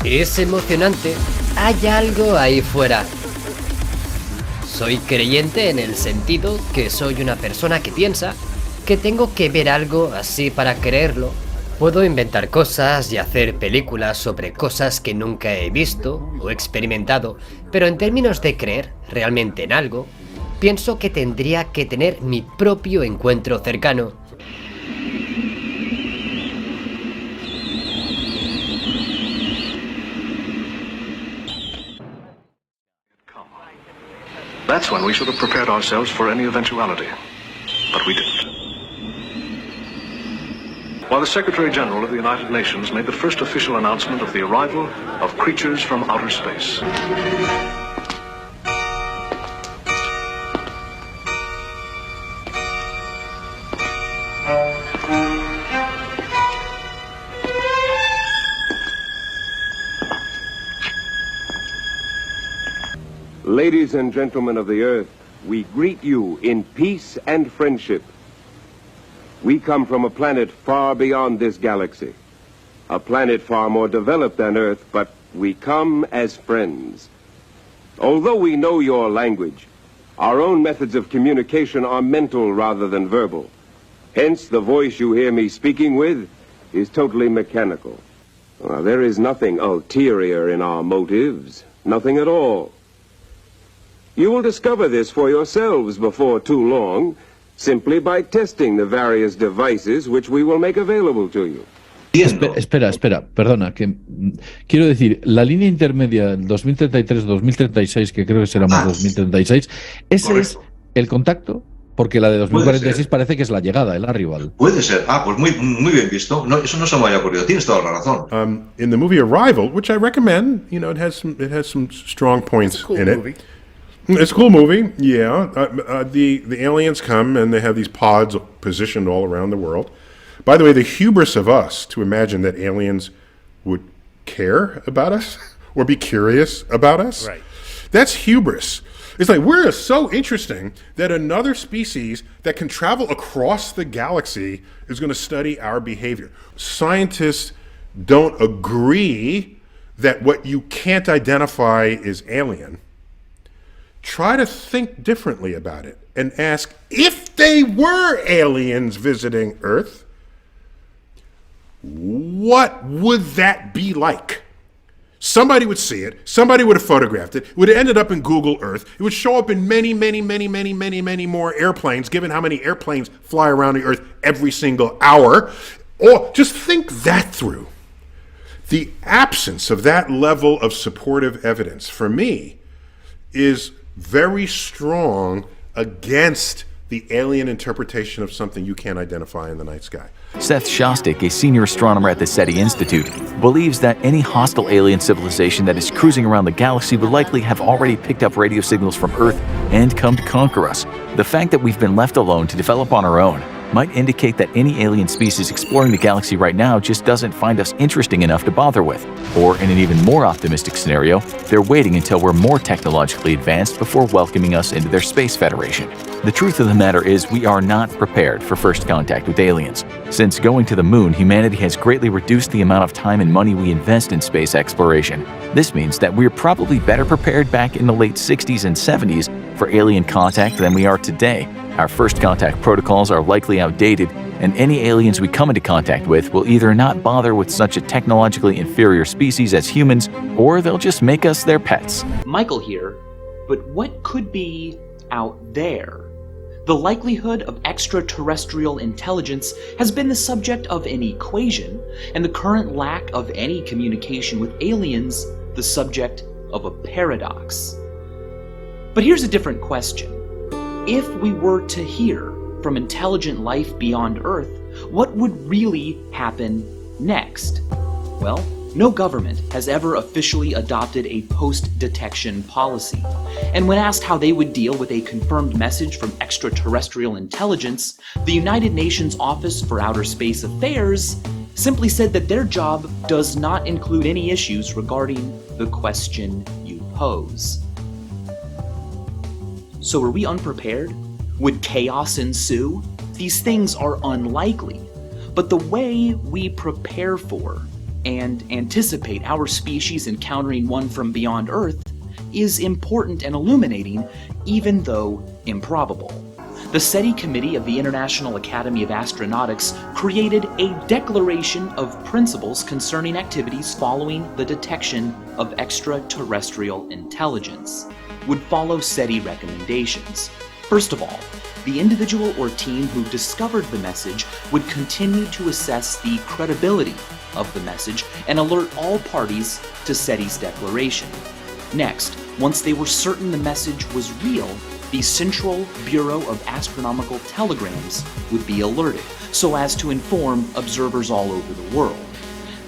Es emocionante. Hay algo ahí fuera. Soy creyente en el sentido que soy una persona que piensa que tengo que ver algo así para creerlo. Puedo inventar cosas y hacer películas sobre cosas que nunca he visto o experimentado, pero en términos de creer realmente en algo, pienso que tendría que tener mi propio encuentro cercano. That's when we should have prepared ourselves for any eventuality. But we didn't. While the Secretary General of the United Nations made the first official announcement of the arrival of creatures from outer space. Ladies and gentlemen of the Earth, we greet you in peace and friendship. We come from a planet far beyond this galaxy, a planet far more developed than Earth, but we come as friends. Although we know your language, our own methods of communication are mental rather than verbal. Hence, the voice you hear me speaking with is totally mechanical. There is nothing ulterior in our motives, nothing at all. You will discover this for yourselves before too long, simply by testing the various devices which we will make available to you. Espera, perdona, que quiero decir, la línea intermedia del 2033-2036, que creo que será más 2036, ¿ese correcto. es el contacto? Porque la de 2046 parece que es la llegada, el arrival. Puede ser. Pues muy bien visto. No, eso no se me había ocurrido. Tienes toda la razón. In the movie Arrival, which I recommend, you know, it has some strong points in it. Movie. It's a cool movie, yeah. The aliens come and they have these pods positioned all around the world. By the way, the hubris of us to imagine that aliens would care about us or be curious about us. Right. That's hubris. It's like we're so interesting that another species that can travel across the galaxy is going to study our behavior. Scientists don't agree that what you can't identify is alien. Try to think differently about it and ask, if they were aliens visiting Earth, what would that be like? Somebody would see it. Somebody would have photographed it. It would have ended up in Google Earth. It would show up in many more airplanes, given how many airplanes fly around the Earth every single hour. Or just think that through. The absence of that level of supportive evidence, for me, is very strong against the alien interpretation of something you can't identify in the night sky. Seth Shostak, a senior astronomer at the Seti Institute, believes that any hostile alien civilization that is cruising around the galaxy would likely have already picked up radio signals from Earth and come to conquer us. The fact that we've been left alone to develop on our own might indicate that any alien species exploring the galaxy right now just doesn't find us interesting enough to bother with. Or in an even more optimistic scenario, they're waiting until we're more technologically advanced before welcoming us into their space federation. The truth of the matter is we are not prepared for first contact with aliens. Since going to the moon, humanity has greatly reduced the amount of time and money we invest in space exploration. This means that we're probably better prepared back in the late 60s and 70s for alien contact than we are today. Our first contact protocols are likely outdated, and any aliens we come into contact with will either not bother with such a technologically inferior species as humans, or they'll just make us their pets. Michael here, but what could be out there? The likelihood of extraterrestrial intelligence has been the subject of an equation, and the current lack of any communication with aliens the subject of a paradox. But here's a different question. If we were to hear from intelligent life beyond Earth, what would really happen next? Well, no government has ever officially adopted a post-detection policy. And when asked how they would deal with a confirmed message from extraterrestrial intelligence, the United Nations Office for Outer Space Affairs simply said that their job does not include any issues regarding the question you pose. So are we unprepared? Would chaos ensue? These things are unlikely, but the way we prepare for and anticipate our species encountering one from beyond Earth is important and illuminating, even though improbable. The Seti Committee of the International Academy of Astronautics created a declaration of principles concerning activities following the detection of extraterrestrial intelligence. Would follow Seti recommendations. First of all, the individual or team who discovered the message would continue to assess the credibility of the message and alert all parties to Seti's declaration. Next, once they were certain the message was real, the Central Bureau of Astronomical Telegrams would be alerted so as to inform observers all over the world.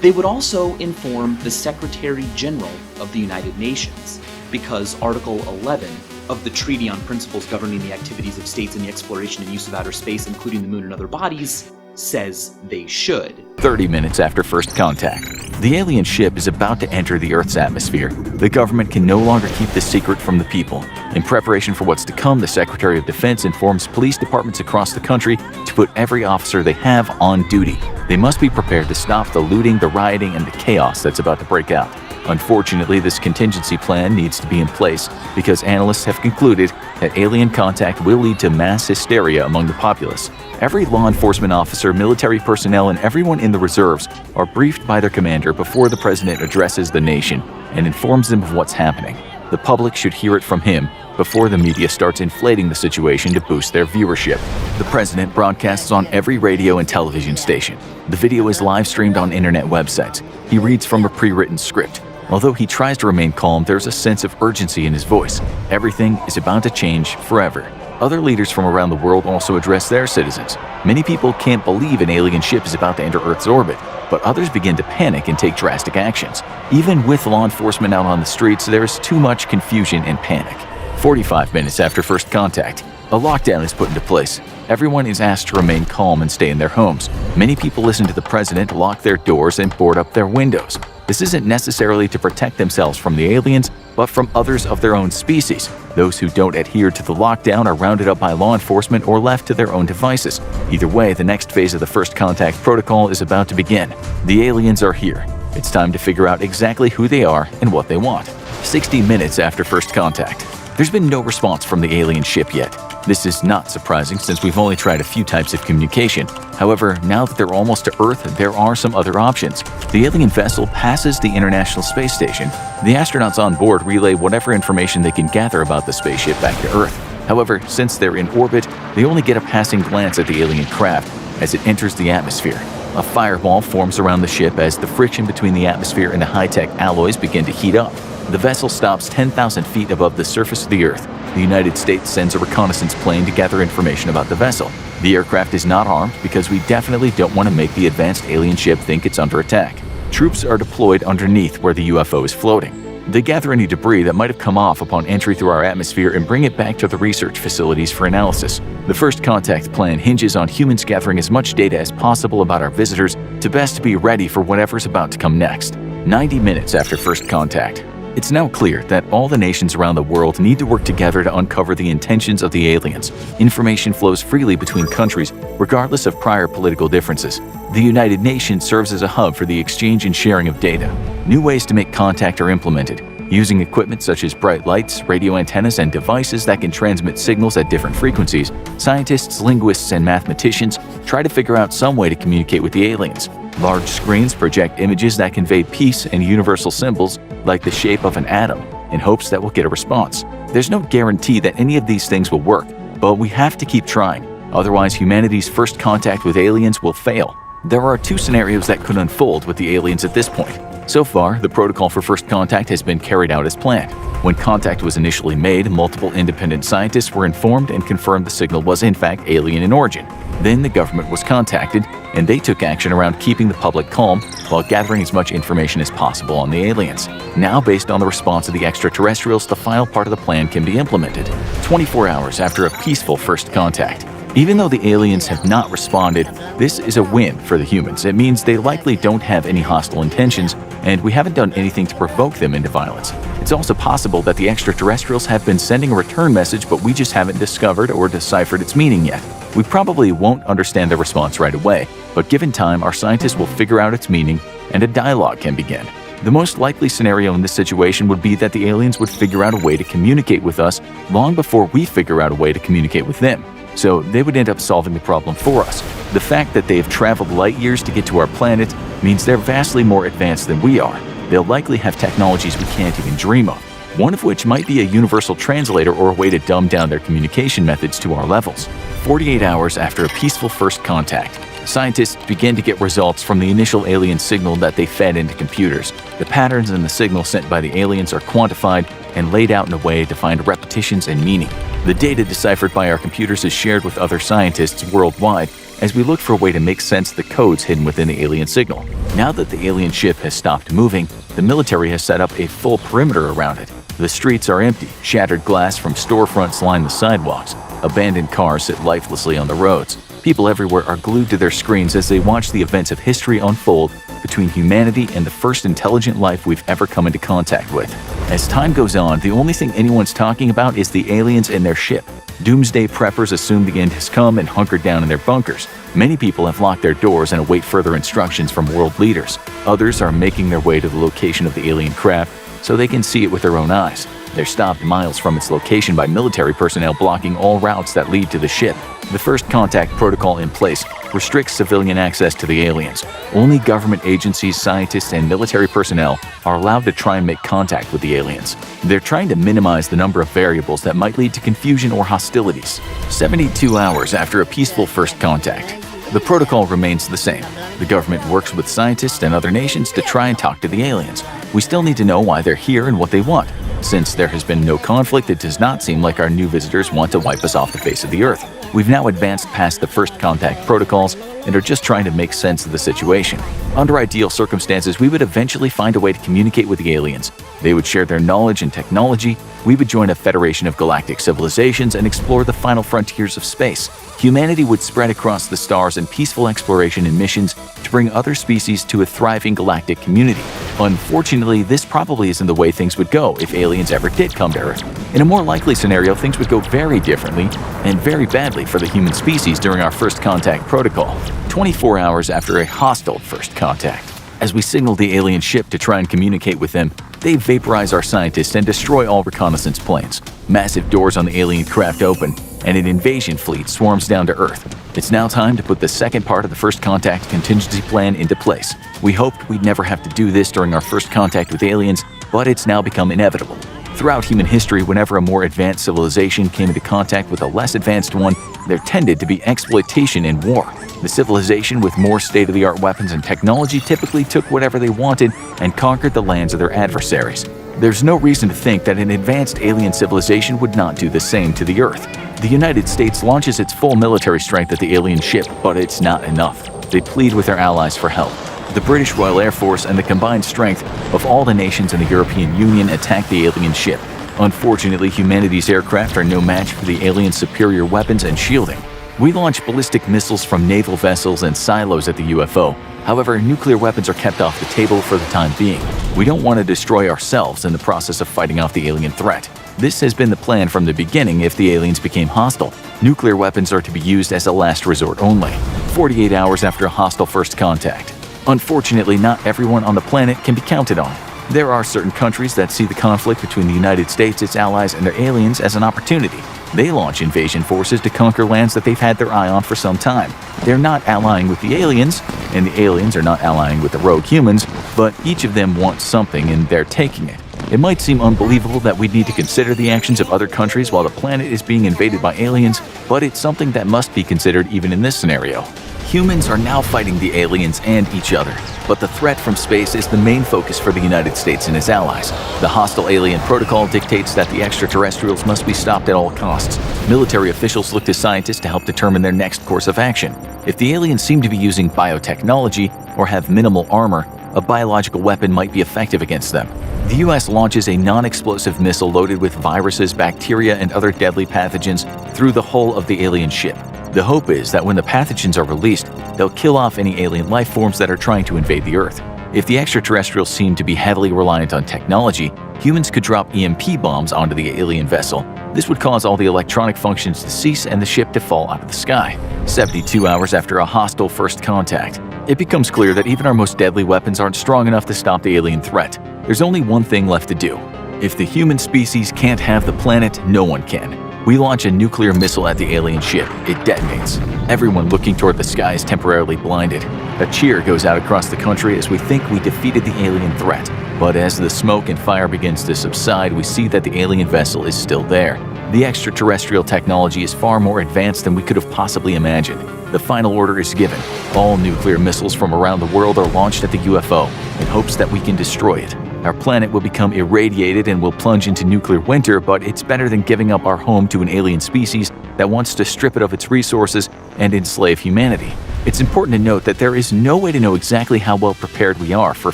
They would also inform the Secretary General of the United Nations, because Article 11 of the Treaty on Principles Governing the Activities of States in the Exploration and Use of Outer Space, including the Moon and other bodies, says they should. 30 minutes after first contact. The alien ship is about to enter the Earth's atmosphere. The government can no longer keep this secret from the people. In preparation for what's to come, the Secretary of Defense informs police departments across the country to put every officer they have on duty. They must be prepared to stop the looting, the rioting, and the chaos that's about to break out. Unfortunately, this contingency plan needs to be in place because analysts have concluded that alien contact will lead to mass hysteria among the populace. Every law enforcement officer, military personnel, and everyone in the reserves are briefed by their commander before the president addresses the nation and informs them of what's happening. The public should hear it from him before the media starts inflating the situation to boost their viewership. The president broadcasts on every radio and television station. The video is live streamed on internet websites. He reads from a pre-written script. Although he tries to remain calm, there's a sense of urgency in his voice. Everything is about to change forever. Other leaders from around the world also address their citizens. Many people can't believe an alien ship is about to enter Earth's orbit, but others begin to panic and take drastic actions. Even with law enforcement out on the streets, there is too much confusion and panic. 45 minutes after first contact, a lockdown is put into place. Everyone is asked to remain calm and stay in their homes. Many people listen to the president, lock their doors, and board up their windows. This isn't necessarily to protect themselves from the aliens, but from others of their own species. Those who don't adhere to the lockdown are rounded up by law enforcement or left to their own devices. Either way, the next phase of the first contact protocol is about to begin. The aliens are here. It's time to figure out exactly who they are and what they want. 60 minutes after first contact. There's been no response from the alien ship yet. This is not surprising since we've only tried a few types of communication. However, now that they're almost to Earth, there are some other options. The alien vessel passes the International Space Station. The astronauts on board relay whatever information they can gather about the spaceship back to Earth. However, since they're in orbit, they only get a passing glance at the alien craft as it enters the atmosphere. A fireball forms around the ship as the friction between the atmosphere and the high-tech alloys begin to heat up. The vessel stops 10,000 feet above the surface of the Earth. The United States sends a reconnaissance plane to gather information about the vessel. The aircraft is not armed because we definitely don't want to make the advanced alien ship think it's under attack. Troops are deployed underneath where the UFO is floating. They gather any debris that might have come off upon entry through our atmosphere and bring it back to the research facilities for analysis. The first contact plan hinges on humans gathering as much data as possible about our visitors to best be ready for whatever's about to come next. 90 minutes after first contact. It's now clear that all the nations around the world need to work together to uncover the intentions of the aliens. Information flows freely between countries, regardless of prior political differences. The United Nations serves as a hub for the exchange and sharing of data. New ways to make contact are implemented, using equipment such as bright lights, radio antennas, and devices that can transmit signals at different frequencies. Scientists, linguists, and mathematicians try to figure out some way to communicate with the aliens. Large screens project images that convey peace and universal symbols like the shape of an atom in hopes that we'll get a response. There's no guarantee that any of these things will work, but we have to keep trying. Otherwise, humanity's first contact with aliens will fail. There are two scenarios that could unfold with the aliens at this point. So far, the protocol for first contact has been carried out as planned. When contact was initially made, multiple independent scientists were informed and confirmed the signal was in fact alien in origin. Then the government was contacted, and they took action around keeping the public calm while gathering as much information as possible on the aliens. Now, based on the response of the extraterrestrials, the final part of the plan can be implemented. 24 hours after a peaceful first contact. Even though the aliens have not responded, this is a win for the humans. It means they likely don't have any hostile intentions, and we haven't done anything to provoke them into violence. It's also possible that the extraterrestrials have been sending a return message, but we just haven't discovered or deciphered its meaning yet. We probably won't understand their response right away, but given time, our scientists will figure out its meaning and a dialogue can begin. The most likely scenario in this situation would be that the aliens would figure out a way to communicate with us long before we figure out a way to communicate with them. So they would end up solving the problem for us. The fact that they have traveled light years to get to our planet means they're vastly more advanced than we are. They'll likely have technologies we can't even dream of, one of which might be a universal translator or a way to dumb down their communication methods to our levels. 48 hours after a peaceful first contact, scientists begin to get results from the initial alien signal that they fed into computers. The patterns in the signal sent by the aliens are quantified and laid out in a way to find repetitions and meaning. The data deciphered by our computers is shared with other scientists worldwide as we look for a way to make sense of the codes hidden within the alien signal. Now that the alien ship has stopped moving, the military has set up a full perimeter around it. The streets are empty, shattered glass from storefronts line the sidewalks, abandoned cars sit lifelessly on the roads. People everywhere are glued to their screens as they watch the events of history unfold between humanity and the first intelligent life we've ever come into contact with. As time goes on, the only thing anyone's talking about is the aliens and their ship. Doomsday preppers assume the end has come and hunker down in their bunkers. Many people have locked their doors and await further instructions from world leaders. Others are making their way to the location of the alien craft so they can see it with their own eyes. They're stopped miles from its location by military personnel blocking all routes that lead to the ship. The first contact protocol in place restricts civilian access to the aliens. Only government agencies, scientists, and military personnel are allowed to try and make contact with the aliens. They're trying to minimize the number of variables that might lead to confusion or hostilities. 72 hours after a peaceful first contact, the protocol remains the same. The government works with scientists and other nations to try and talk to the aliens. We still need to know why they're here and what they want. Since there has been no conflict, it does not seem like our new visitors want to wipe us off the face of the Earth. We've now advanced past the first contact protocols and are just trying to make sense of the situation. Under ideal circumstances, we would eventually find a way to communicate with the aliens. They would share their knowledge and technology. We would join a federation of galactic civilizations and explore the final frontiers of space. Humanity would spread across the stars in peaceful exploration and missions to bring other species to a thriving galactic community. Unfortunately, this probably isn't the way things would go if aliens ever did come to Earth. In a more likely scenario, things would go very differently and very badly for the human species during our first contact protocol, 24 hours after a hostile first contact. As we signal the alien ship to try and communicate with them, they vaporize our scientists and destroy all reconnaissance planes. Massive doors on the alien craft open, and an invasion fleet swarms down to Earth. It's now time to put the second part of the first contact contingency plan into place. We hoped we'd never have to do this during our first contact with aliens, but it's now become inevitable. Throughout human history, whenever a more advanced civilization came into contact with a less advanced one, there tended to be exploitation and war. The civilization with more state-of-the-art weapons and technology typically took whatever they wanted and conquered the lands of their adversaries. There's no reason to think that an advanced alien civilization would not do the same to the Earth. The United States launches its full military strength at the alien ship, but it's not enough. They plead with their allies for help. The British Royal Air Force and the combined strength of all the nations in the European Union attack the alien ship. Unfortunately, humanity's aircraft are no match for the aliens' superior weapons and shielding. We launch ballistic missiles from naval vessels and silos at the UFO. However, nuclear weapons are kept off the table for the time being. We don't want to destroy ourselves in the process of fighting off the alien threat. This has been the plan from the beginning if the aliens became hostile. Nuclear weapons are to be used as a last resort only, 48 hours after a hostile first contact. Unfortunately, not everyone on the planet can be counted on. There are certain countries that see the conflict between the United States, its allies, and their aliens as an opportunity. They launch invasion forces to conquer lands that they've had their eye on for some time. They're not allying with the aliens, and the aliens are not allying with the rogue humans, but each of them wants something and they're taking it. It might seem unbelievable that we'd need to consider the actions of other countries while the planet is being invaded by aliens, but it's something that must be considered even in this scenario. Humans are now fighting the aliens and each other, but the threat from space is the main focus for the United States and its allies. The hostile alien protocol dictates that the extraterrestrials must be stopped at all costs. Military officials look to scientists to help determine their next course of action. If the aliens seem to be using biotechnology or have minimal armor, a biological weapon might be effective against them. The US launches a non-explosive missile loaded with viruses, bacteria, and other deadly pathogens through the hull of the alien ship. The hope is that when the pathogens are released, they'll kill off any alien life forms that are trying to invade the Earth. If the extraterrestrials seem to be heavily reliant on technology, humans could drop EMP bombs onto the alien vessel. This would cause all the electronic functions to cease and the ship to fall out of the sky. 72 hours after a hostile first contact, it becomes clear that even our most deadly weapons aren't strong enough to stop the alien threat. There's only one thing left to do. If the human species can't have the planet, no one can. We launch a nuclear missile at the alien ship. It detonates. Everyone looking toward the sky is temporarily blinded. A cheer goes out across the country as we think we defeated the alien threat. But as the smoke and fire begins to subside, we see that the alien vessel is still there. The extraterrestrial technology is far more advanced than we could have possibly imagined. The final order is given. All nuclear missiles from around the world are launched at the UFO in hopes that we can destroy it. Our planet will become irradiated and will plunge into nuclear winter, but it's better than giving up our home to an alien species that wants to strip it of its resources and enslave humanity. It's important to note that there is no way to know exactly how well prepared we are for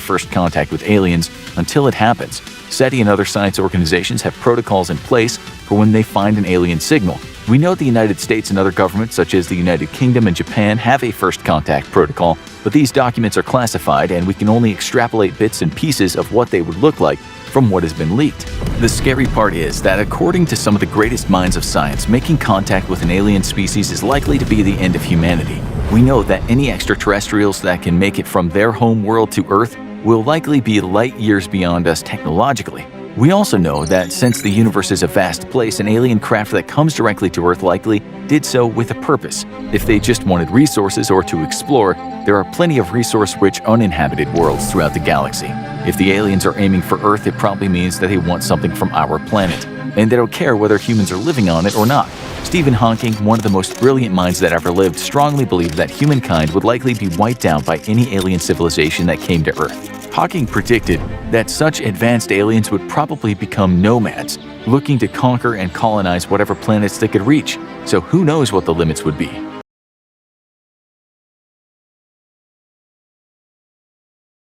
first contact with aliens until it happens. Seti and other science organizations have protocols in place for when they find an alien signal. We know the United States and other governments such as the United Kingdom and Japan have a first contact protocol, but these documents are classified and we can only extrapolate bits and pieces of what they would look like from what has been leaked. The scary part is that according to some of the greatest minds of science, making contact with an alien species is likely to be the end of humanity. We know that any extraterrestrials that can make it from their home world to Earth will likely be light years beyond us technologically. We also know that since the universe is a vast place, an alien craft that comes directly to Earth likely did so with a purpose. If they just wanted resources or to explore, there are plenty of resource-rich uninhabited worlds throughout the galaxy. If the aliens are aiming for Earth, it probably means that they want something from our planet, and they don't care whether humans are living on it or not. Stephen Hawking, one of the most brilliant minds that ever lived, strongly believed that humankind would likely be wiped out by any alien civilization that came to Earth. Hawking predicted that such advanced aliens would probably become nomads, looking to conquer and colonize whatever planets they could reach, so who knows what the limits would be.